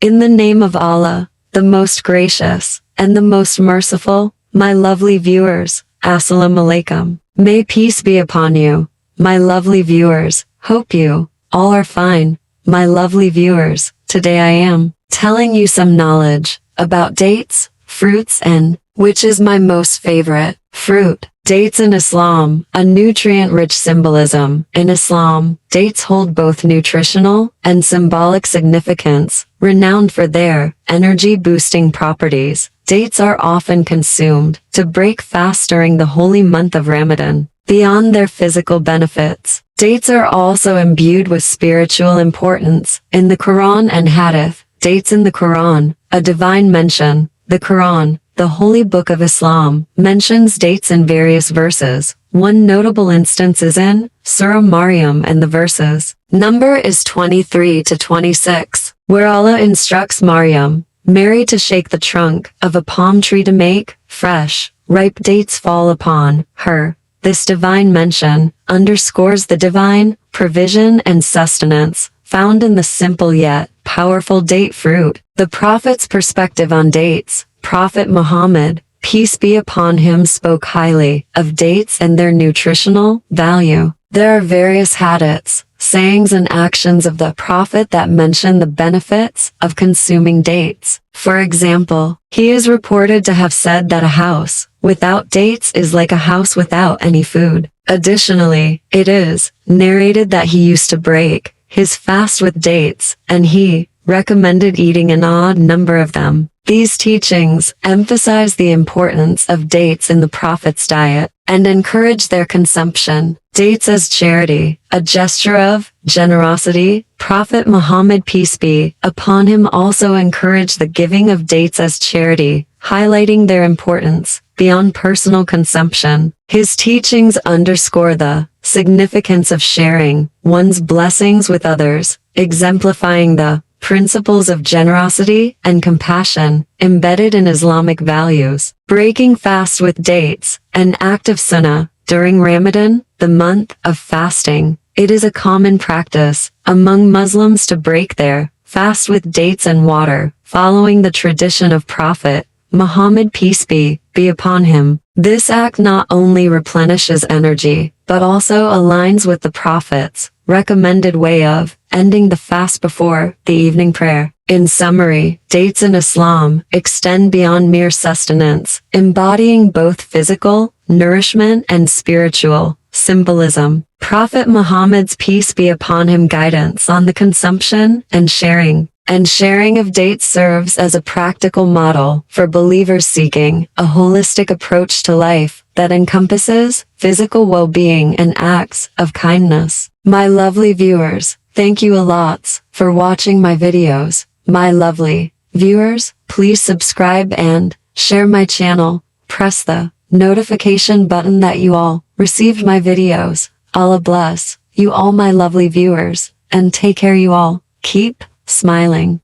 In the name of Allah, the most gracious, and the most merciful, my lovely viewers, Assalamu alaikum. May peace be upon you, my lovely viewers. Hope you all are fine, my lovely viewers. Today I am telling you some knowledge about dates, fruits, and which is my most favorite fruit. Dates in Islam, a nutrient-rich symbolism. In Islam, dates hold both nutritional and symbolic significance. Renowned for their energy-boosting properties, dates are often consumed to break fast during the holy month of Ramadan. Beyond their physical benefits, dates are also imbued with spiritual importance. In the Quran and Hadith, dates in the Quran, a divine mention. The Quran, the holy book of Islam, mentions dates in various verses. One notable instance is in Surah Maryam, and the verses number is 23 to 26, where Allah instructs Maryam, Mary, to shake the trunk of a palm tree to make fresh, ripe dates fall upon her. This divine mention underscores the divine provision and sustenance found in the simple yet powerful date fruit. The Prophet's perspective on dates. Prophet Muhammad, peace be upon him, spoke highly of dates and their nutritional value. There are various hadiths, sayings, and actions of the Prophet that mention the benefits of consuming dates. For example, he is reported to have said that a house without dates is like a house without any food. Additionally, it is narrated that he used to break his fast with dates, and he recommended eating an odd number of them. These teachings emphasize the importance of dates in the Prophet's diet and encourage their consumption. Dates as charity, a gesture of generosity. Prophet Muhammad, peace be upon him, also encouraged the giving of dates as charity, highlighting their importance beyond personal consumption. His teachings underscore the significance of sharing one's blessings with others, exemplifying the principles of generosity and compassion embedded in Islamic values. Breaking fast with dates, an act of sunnah. During Ramadan, the month of fasting, it is a common practice among Muslims to break their fast with dates and water, following the tradition of Prophet Muhammad, peace be upon him. This act not only replenishes energy, but also aligns with the Prophet's recommended way of ending the fast before the evening prayer. In summary, dates in Islam extend beyond mere sustenance, embodying both physical nourishment and spiritual symbolism. Prophet Muhammad's, peace be upon him, guidance on the consumption and sharing of dates serves as a practical model for believers seeking a holistic approach to life that encompasses physical well-being and acts of kindness. My lovely viewers, thank you a lot for watching my videos. My lovely viewers, please subscribe and share my channel. Press the notification button that you all received my videos. Allah bless you all, my lovely viewers, and take care, you all. Keep smiling.